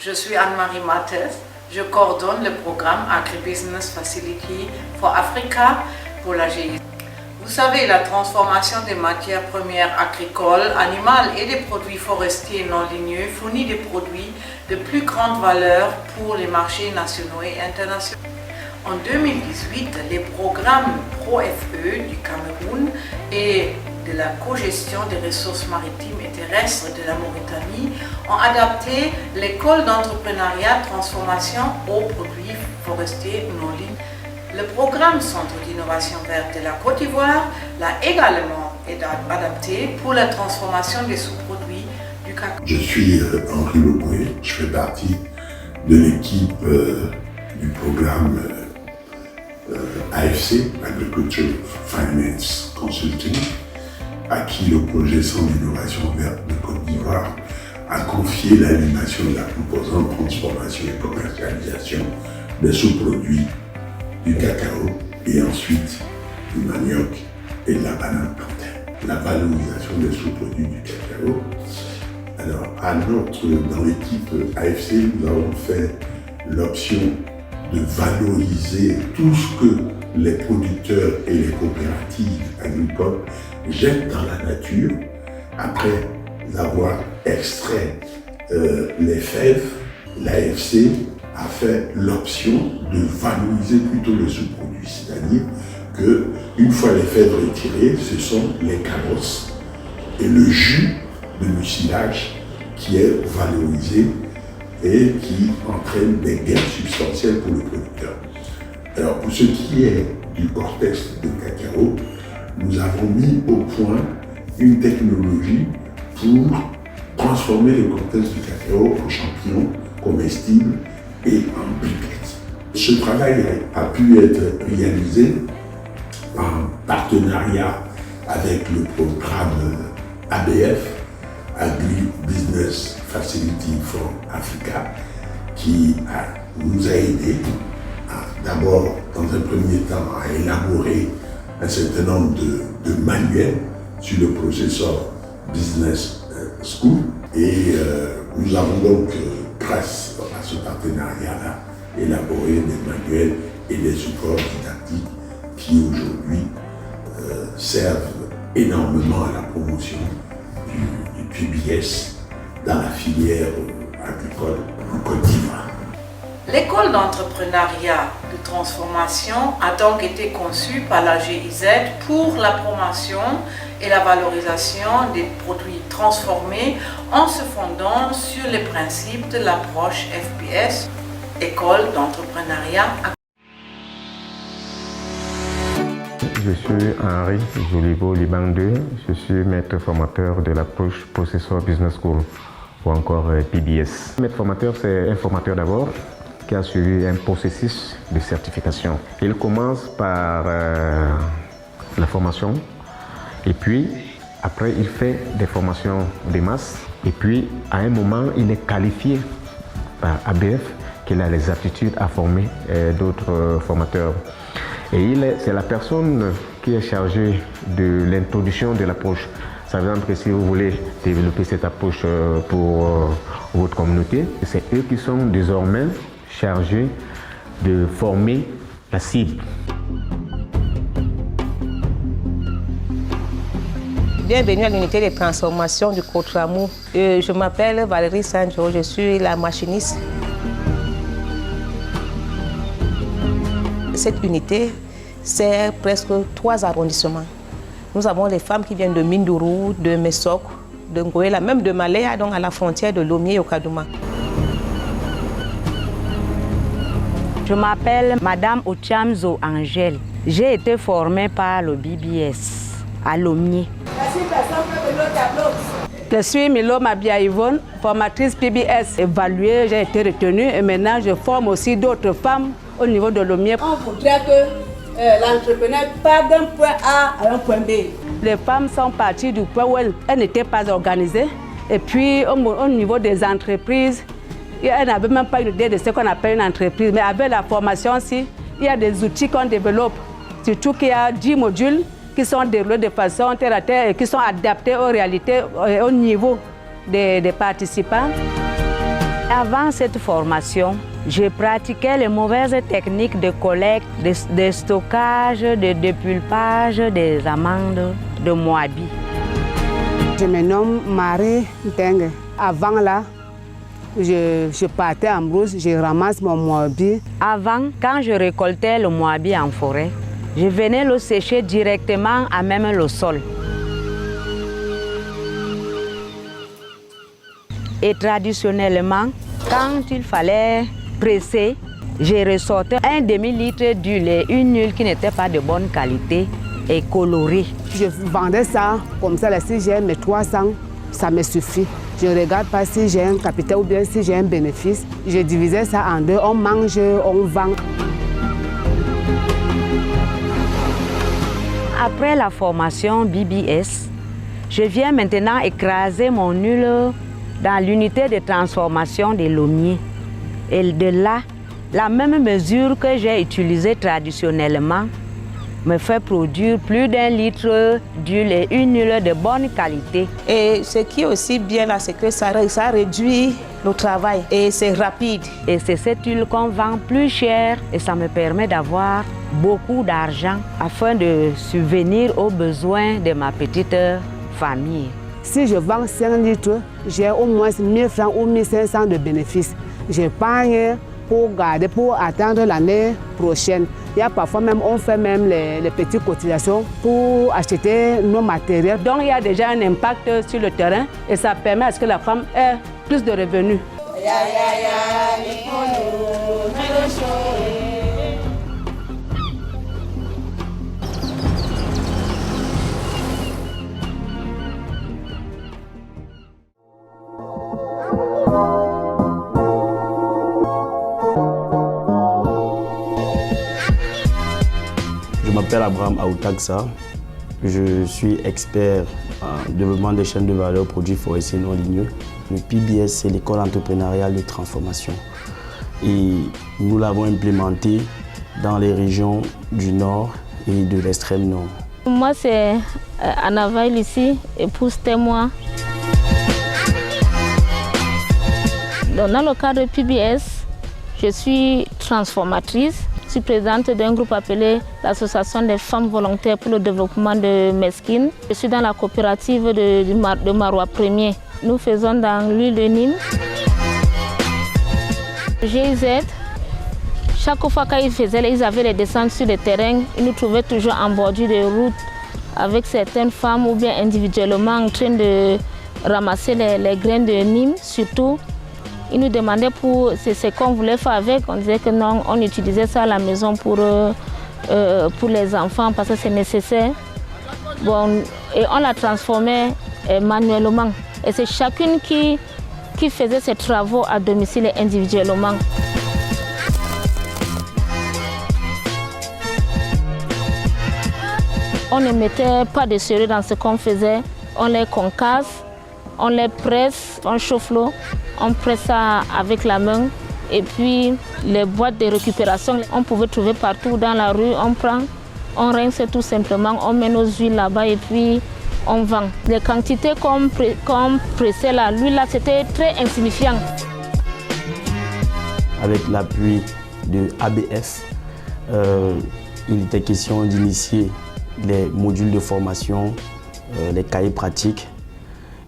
Je suis Anne-Marie Mathès. Je coordonne le programme Agribusiness Facility for Africa pour la GIZ. Vous savez, la transformation des matières premières agricoles, animales et des produits forestiers non ligneux fournit des produits de plus grande valeur pour les marchés nationaux et internationaux. En 2018, les programmes ProFE du Cameroun et de la cogestion des ressources maritimes et terrestres de la Mauritanie ont adapté l'école d'entrepreneuriat transformation aux produits forestiers non ligneux. Le programme Centre d'innovation verte de la Côte d'Ivoire l'a également adapté pour la transformation des sous-produits du cacao. Je suis Henri Leboué, je fais partie de l'équipe du programme AFC, Agriculture Finance Consulting, à qui le projet Centre d'innovation verte de Côte d'Ivoire a confié l'animation de la composante transformation et commercialisation des sous-produits du cacao et ensuite du manioc et de la banane plantaine. La valorisation des sous-produits du cacao. Alors, dans l'équipe AFC, nous avons fait l'option de valoriser tout ce que les producteurs et les coopératives agricoles jettent dans la nature après avoir extrait les fèves. L'AFC a fait l'option de valoriser plutôt le sous-produit, c'est-à-dire qu'une fois les fèves retirées, ce sont les carrosses et le jus de mucilage qui est valorisé et qui entraîne des gains substantiels pour le producteur. Alors pour ce qui est du cortex de cacao, nous avons mis au point une technologie pour transformer le cortex du cacao en champignons comestibles et en briquettes. Ce travail a pu être réalisé en partenariat avec le programme ABF, Agribusiness Facility for Africa, qui nous a aidés d'abord, dans un premier temps, à élaborer un certain nombre de manuels sur le processeur Business School. Et nous avons donc, grâce à ce partenariat-là, élaboré des manuels et des supports didactiques qui aujourd'hui servent énormément à la promotion du PBS dans la filière agricole en Côte d'Ivoire. L'école d'entrepreneuriat de transformation a donc été conçue par la GIZ pour la promotion et la valorisation des produits transformés en se fondant sur les principes de l'approche FPS, École d'entrepreneuriat. Je suis Henri Joliveau Liban 2, je suis maître formateur de l'approche Processor Business School ou encore PBS. Maître formateur, c'est un formateur d'abord qui a suivi un processus de certification. Il commence par la formation et puis après il fait des formations de masse et puis à un moment il est qualifié par ABF qu'il a les aptitudes à former d'autres formateurs. Et c'est la personne qui est chargée de l'introduction de l'approche. Ça veut dire que si vous voulez développer cette approche pour votre communauté, c'est eux qui sont désormais chargés de former la cible. Bienvenue à l'unité de transformation du Cotramou. Je m'appelle Valérie Sanjo, je suis la machiniste. Cette unité sert presque 3 arrondissements. Nous avons les femmes qui viennent de Mindourou, de Messok, de Ngoela, même de Malaya, donc à la frontière de Lomé et Okadouma. Je m'appelle Madame Ochamzo Angèle. J'ai été formée par le BBS à Lomé. Je suis Milo Mabia Yvonne, formatrice PBS évaluée. J'ai été retenue et maintenant je forme aussi d'autres femmes au niveau de Lomé. On voudrait que l'entrepreneur parte d'un point A à un point B. Les femmes sont parties du point où elles n'étaient pas organisées. Et puis au niveau des entreprises, elles n'avaient même pas une idée de ce qu'on appelle une entreprise. Mais avec la formation aussi, il y a des outils qu'on développe. Surtout qu'il y a 10 modules qui sont déroulés de façon terre à terre et qui sont adaptés aux réalités et au niveau des participants. Avant cette formation, je pratiquais les mauvaises techniques de collecte, de stockage, de dépulpage des amandes de Moabi. Je me nomme Marie Ntengue. Avant là, je partais en brousse, je ramasse mon Moabi. Avant, quand je récoltais le Moabi en forêt, je venais le sécher directement à même le sol. Et traditionnellement, quand il fallait presser, je ressortais un demi-litre d'huile et une huile qui n'était pas de bonne qualité et colorée. Je vendais ça comme ça, si j'ai mes 300, ça me suffit. Je ne regarde pas si j'ai un capital ou bien si j'ai un bénéfice. Je divisais ça en deux, on mange, on vend. Après la formation BBS, je viens maintenant écraser mon huile dans l'unité de transformation des Lomiers. Et de là, la même mesure que j'ai utilisée traditionnellement me fait produire plus d'1 litre d'huile et une huile de bonne qualité. Et ce qui est aussi bien là, c'est que ça réduit le travail et c'est rapide. Et c'est cette huile qu'on vend plus cher et ça me permet d'avoir beaucoup d'argent afin de subvenir aux besoins de ma petite famille. Si je vends 5 litres, j'ai au moins 1 000 francs ou 1 500 de bénéfices. J'épargne pour garder, pour attendre l'année prochaine. Il y a parfois même, on fait même les petites cotisations pour acheter nos matériels. Donc il y a déjà un impact sur le terrain et ça permet à ce que la femme ait plus de revenus. Je m'appelle Abraham Aoutaksa. Je suis expert en développement des chaînes de valeur produits forestiers non ligneux. Le PBS, c'est l'école entrepreneuriale de transformation. Et nous l'avons implémenté dans les régions du nord et de l'extrême nord. Moi, c'est Anna Vail ici, épouse témoin. Dans le cadre de PBS, je suis transformatrice. Je suis présidente d'un groupe appelé l'Association des femmes volontaires pour le développement de Mesquine. Je suis dans la coopérative de Marois 1er. Nous faisons dans l'huile de Nîmes. GIZ, chaque fois qu'ils avaient les descentes sur le terrain, ils nous trouvaient toujours en bordure de route avec certaines femmes ou bien individuellement en train de ramasser les graines de Nîmes surtout. Ils nous demandaient pour ce qu'on voulait faire avec. On disait que non, on utilisait ça à la maison pour les enfants parce que c'est nécessaire. Bon, et on la transformait manuellement. Et c'est chacune qui faisait ses travaux à domicile et individuellement. On ne mettait pas de sérieux dans ce qu'on faisait. On les concasse, on les presse, on chauffe l'eau. On presse ça avec la main et puis les boîtes de récupération, on pouvait trouver partout dans la rue. On prend, on rince tout simplement, on met nos huiles là-bas et puis on vend. Les quantités qu'on pressait là, l'huile là, c'était très insignifiant. Avec l'appui de ABF, il était question d'initier les modules de formation, les cahiers pratiques.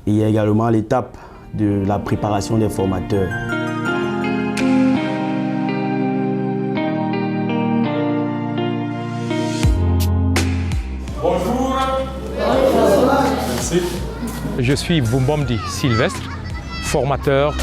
Et il y a également l'étape de la préparation des formateurs. Bonjour. Bonjour. Merci. Je suis Bumbomdi Sylvestre, formateur.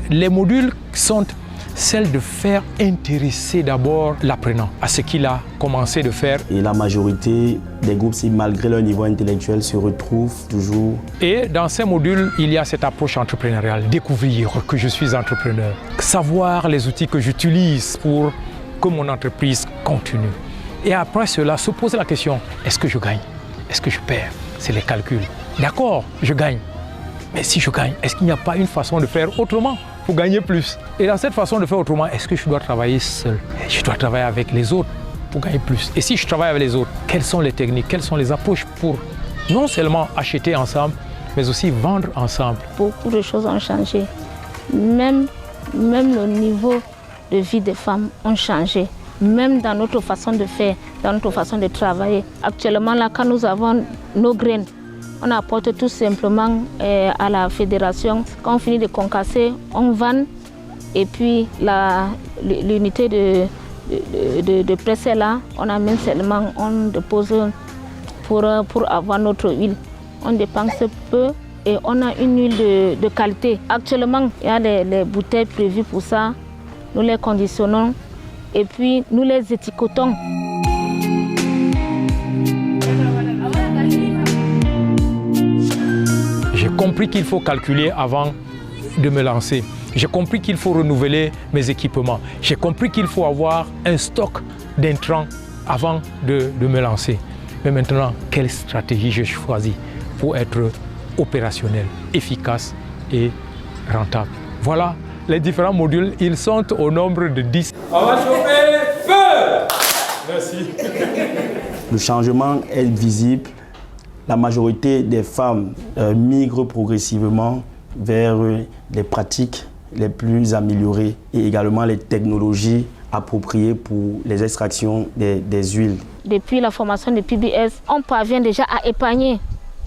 Les modules sont celle de faire intéresser d'abord l'apprenant à ce qu'il a commencé de faire. Et la majorité des groupes, malgré leur niveau intellectuel, se retrouvent toujours. Et dans ces modules, il y a cette approche entrepreneuriale, découvrir que je suis entrepreneur, savoir les outils que j'utilise pour que mon entreprise continue. Et après cela, se poser la question, est-ce que je gagne? Est-ce que je perds? C'est les calculs. D'accord, je gagne. Mais si je gagne, est-ce qu'il n'y a pas une façon de faire autrement pour gagner plus? Et dans cette façon de faire autrement, est-ce que je dois travailler seul? Je dois travailler avec les autres pour gagner plus. Et si je travaille avec les autres, quelles sont les techniques, quelles sont les approches pour non seulement acheter ensemble, mais aussi vendre ensemble. Beaucoup de choses ont changé. Même le niveau de vie des femmes ont changé. Même dans notre façon de faire, dans notre façon de travailler. Actuellement, là, quand nous avons nos graines, on apporte tout simplement à la fédération. Quand on finit de concasser, on vend. Et puis l'unité de presse est là. On amène seulement, on dépose pour avoir notre huile. On dépense peu et on a une huile de qualité. Actuellement, il y a les bouteilles prévues pour ça. Nous les conditionnons et puis nous les étiquetons. J'ai compris qu'il faut calculer avant de me lancer. J'ai compris qu'il faut renouveler mes équipements. J'ai compris qu'il faut avoir un stock d'intrants avant de me lancer. Mais maintenant, quelle stratégie je choisis pour être opérationnel, efficace et rentable? Voilà les différents modules. Ils sont au nombre de 10. On va chauffer, feu! Merci. Le changement est visible. La majorité des femmes migrent progressivement vers les pratiques les plus améliorées et également les technologies appropriées pour les extractions des huiles. Depuis la formation de PBS, on parvient déjà à épargner.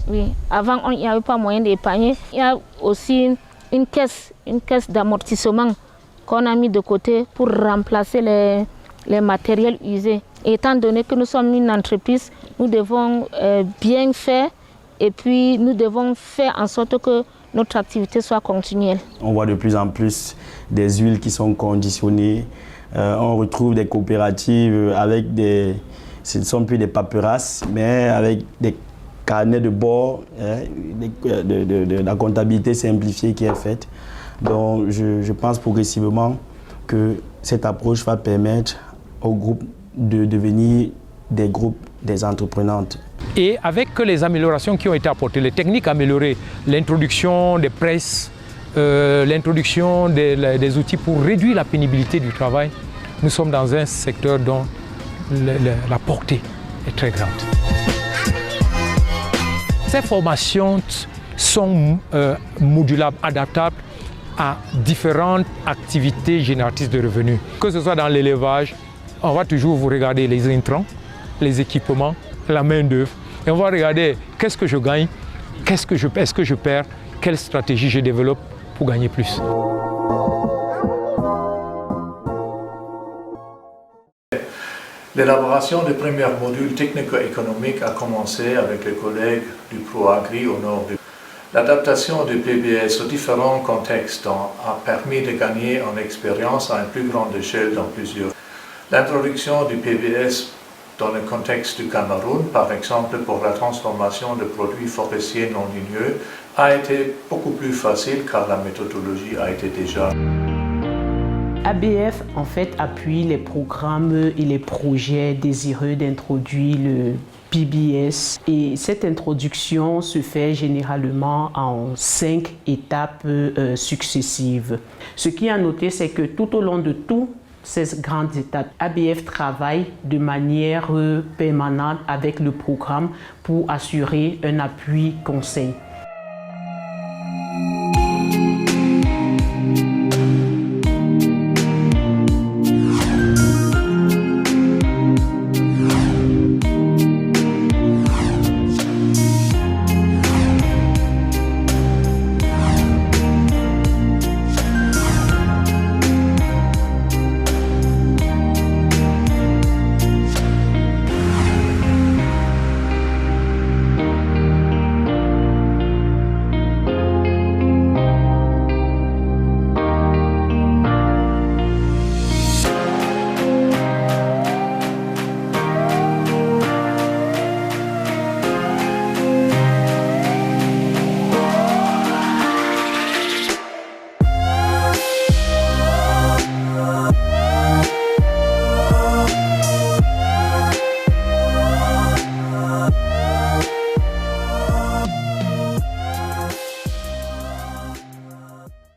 Oui. Avant, il n'y avait pas moyen d'épargner. Il y a aussi une caisse d'amortissement qu'on a mis de côté pour remplacer les matériels usés. Et étant donné que nous sommes une entreprise, nous devons bien faire et puis nous devons faire en sorte que notre activité soit continuelle. On voit de plus en plus des huiles qui sont conditionnées. On retrouve des coopératives avec ce ne sont plus des paperasses, mais avec des carnets de bord, de la comptabilité simplifiée qui est faite. Donc je pense progressivement que cette approche va permettre aux groupes de devenir des entreprenantes. Et avec les améliorations qui ont été apportées, les techniques améliorées, l'introduction des presses, l'introduction des outils pour réduire la pénibilité du travail, nous sommes dans un secteur dont la portée est très grande. Ces formations sont modulables, adaptables à différentes activités génératrices de revenus. Que ce soit dans l'élevage, on va toujours vous regarder les intrants, les équipements, la main-d'œuvre. Et on va regarder qu'est-ce que je gagne, est-ce que je perds, quelle stratégie je développe pour gagner plus. L'élaboration des premiers modules technico-économiques a commencé avec les collègues du ProAgri au nord du. L'adaptation du PBS aux différents contextes a permis de gagner en expérience à une plus grande échelle dans plusieurs. L'introduction du PBS dans le contexte du Cameroun, par exemple pour la transformation de produits forestiers non ligneux, a été beaucoup plus facile car la méthodologie a été déjà. ABF en fait appuie les programmes et les projets désireux d'introduire le PBS et cette introduction se fait généralement en 5 étapes successives. Ce qui est à noter, c'est que tout au long de toutes ces grandes étapes, ABF travaille de manière permanente avec le programme pour assurer un appui conseil.